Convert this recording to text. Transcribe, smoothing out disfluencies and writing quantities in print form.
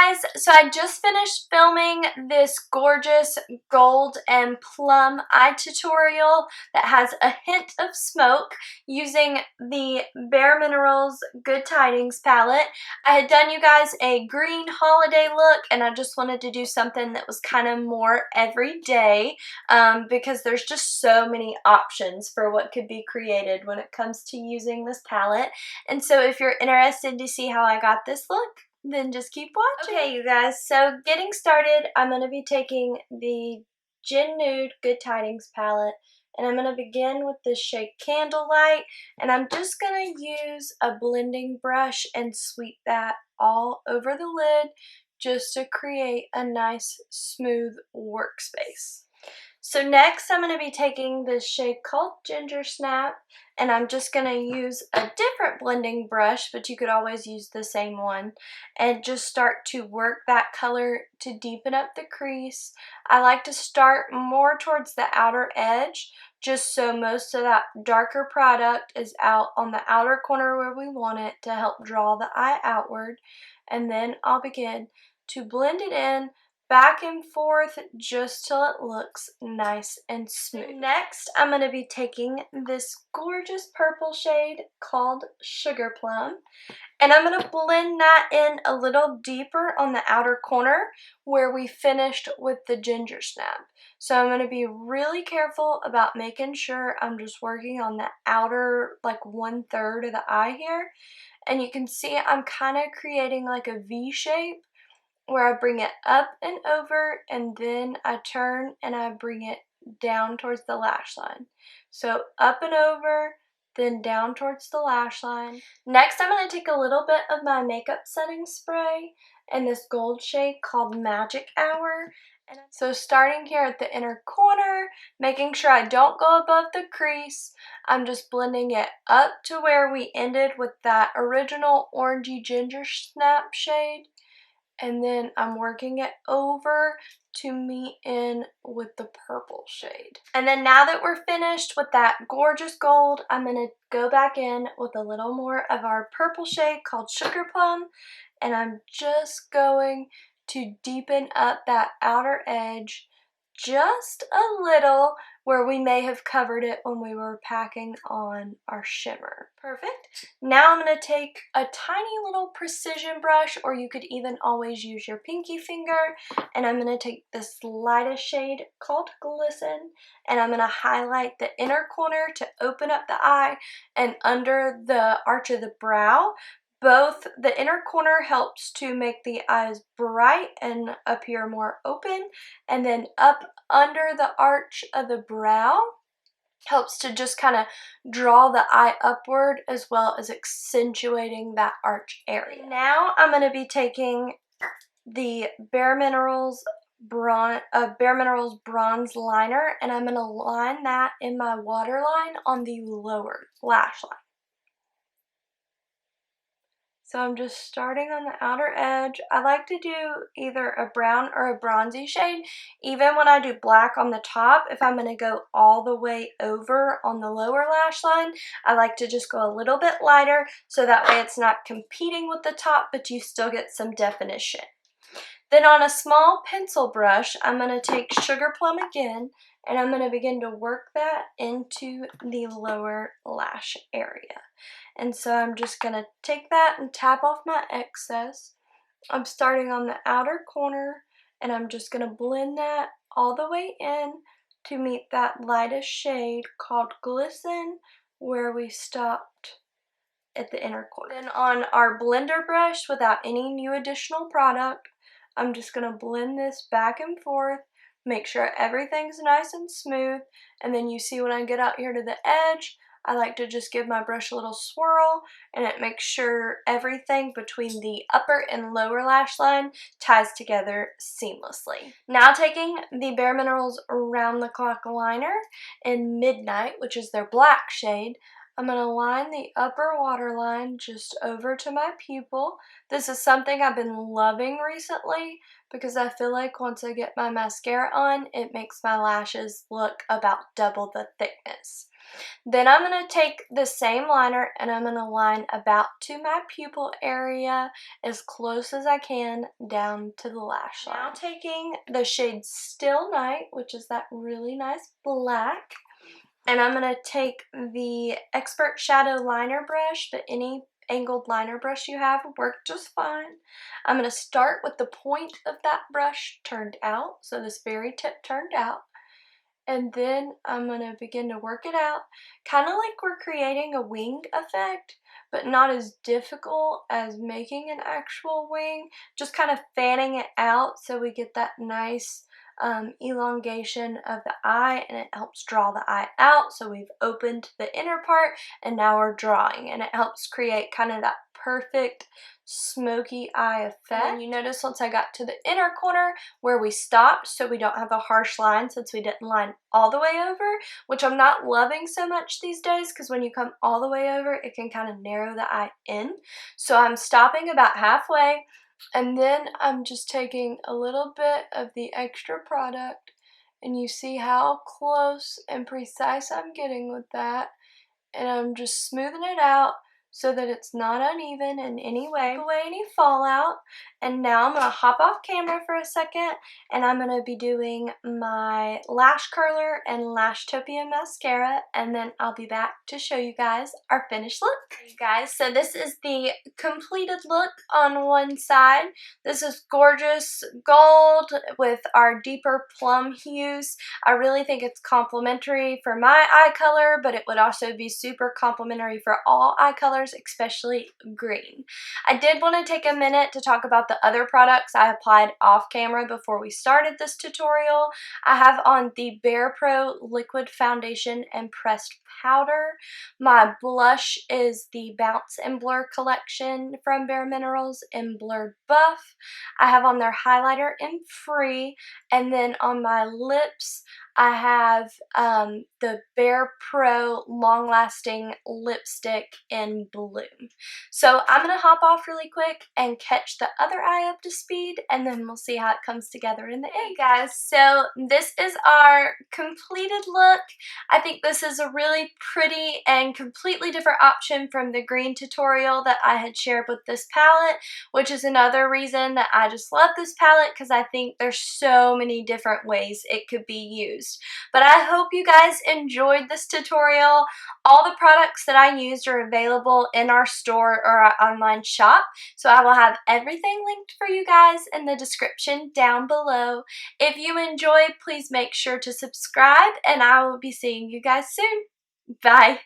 guys, so I just finished filming this gorgeous gold and plum eye tutorial that has a hint of smoke using the Bare Minerals Good Tidings palette. I had done you guys a green holiday look and I just wanted to do something that was kind of more everyday because there's just so many options for what could be created when it comes to using this palette. And so if you're interested to see how I got this look, then just keep watching. Okay, you guys, so getting started, I'm going to be taking the Gin Nude Good Tidings palette, and I'm going to begin with the shade Candlelight, and I'm just going to use a blending brush and sweep that all over the lid just to create a nice smooth workspace. So next I'm going to be taking this shade called Ginger Snap, and I'm just going to use a different blending brush, but you could always use the same one, and just start to work that color to deepen up the crease. I like to start more towards the outer edge, just so most of that darker product is out on the outer corner where we want it to help draw the eye outward, and then I'll begin to blend it in back and forth just till it looks nice and smooth. Next, I'm going to be taking this gorgeous purple shade called Sugar Plum, and I'm going to blend that in a little deeper on the outer corner where we finished with the Ginger Snap. So I'm going to be really careful about making sure I'm just working on the outer, like 1/3 of the eye here. And you can see I'm kind of creating like a V shape, where I bring it up and over, and then I turn and I bring it down towards the lash line. So up and over, then down towards the lash line. Next, I'm going to take a little bit of my makeup setting spray in this gold shade called Magic Hour. And so starting here at the inner corner, making sure I don't go above the crease, I'm just blending it up to where we ended with that original orangey Ginger Snap shade. And then I'm working it over to meet in with the purple shade. And then now that we're finished with that gorgeous gold, I'm going to go back in with a little more of our purple shade called Sugar Plum, and I'm just going to deepen up that outer edge just a little where we may have covered it when we were packing on our shimmer. Perfect. Now I'm going to take a tiny little precision brush, or you could even always use your pinky finger, and I'm going to take this lightest shade called Glisten, and I'm going to highlight the inner corner to open up the eye, and under the arch of the brow. Both the inner corner helps to make the eyes bright and appear more open, and then up under the arch of the brow helps to just kind of draw the eye upward as well as accentuating that arch area. Now I'm going to be taking the Bare Minerals Bronze Liner, and I'm going to line that in my waterline on the lower lash line. So I'm just starting on the outer edge. I like to do either a brown or a bronzy shade. Even when I do black on the top, if I'm going to go all the way over on the lower lash line, I like to just go a little bit lighter so that way it's not competing with the top, but you still get some definition. Then on a small pencil brush, I'm going to take Sugar Plum again, and I'm going to begin to work that into the lower lash area. And so I'm just going to take that and tap off my excess. I'm starting on the outer corner, and I'm just going to blend that all the way in to meet that lightest shade called Glisten, where we stopped at the inner corner. Then on our blender brush, without any new additional product, I'm just going to blend this back and forth, make sure everything's nice and smooth, and then you see when I get out here to the edge, I like to just give my brush a little swirl, and it makes sure everything between the upper and lower lash line ties together seamlessly. Now taking the Bare Minerals Round the Clock Liner in Midnight, which is their black shade, I'm going to line the upper waterline just over to my pupil. This is something I've been loving recently because I feel like once I get my mascara on, it makes my lashes look about double the thickness. Then I'm going to take the same liner and I'm going to line about to my pupil area as close as I can down to the lash line. Now taking the shade Still Night, which is that really nice black, and I'm going to take the Expert Shadow Liner brush, but any angled liner brush you have will work just fine. I'm going to start with the point of that brush turned out, so this very tip turned out. And then I'm going to begin to work it out, kind of like we're creating a wing effect, but not as difficult as making an actual wing. Just kind of fanning it out so we get that nice elongation of the eye, and it helps draw the eye out. So we've opened the inner part and now we're drawing, and it helps create kind of that perfect smoky eye effect. And you notice once I got to the inner corner where we stopped, so we don't have a harsh line since we didn't line all the way over, which I'm not loving so much these days because when you come all the way over it can kind of narrow the eye in. So I'm stopping about halfway, and then I'm just taking a little bit of the extra product, and you see how close and precise I'm getting with that, and I'm just smoothing it out so that it's not uneven in any way. Take away any fallout. And now I'm going to hop off camera for a second, and I'm going to be doing my lash curler and Lashtopia mascara, and then I'll be back to show you guys our finished look. You guys, so this is the completed look on one side. This is gorgeous gold with our deeper plum hues. I really think it's complementary for my eye color, but it would also be super complementary for all eye colors, especially green. I did want to take a minute to talk about the other products I applied off camera before we started this tutorial. I have on the Bare Pro Liquid Foundation and Pressed Powder. My blush is the Bounce and Blur collection from Bare Minerals in Blurred Buff. I have on their highlighter in Free, and then on my lips I have the Bare Pro Long Lasting Lipstick in Bloom. So I'm going to hop off really quick and catch the other eye up to speed, and then we'll see how it comes together in the end. Hey guys, so this is our completed look. I think this is a really pretty and completely different option from the green tutorial that I had shared with this palette, which is another reason that I just love this palette, because I think there's so many different ways it could be used. But I hope you guys enjoyed this tutorial. All the products that I used are available in our store or our online shop, so I will have everything linked for you guys in the description down below. If you enjoyed, please make sure to subscribe, and I will be seeing you guys soon. Bye!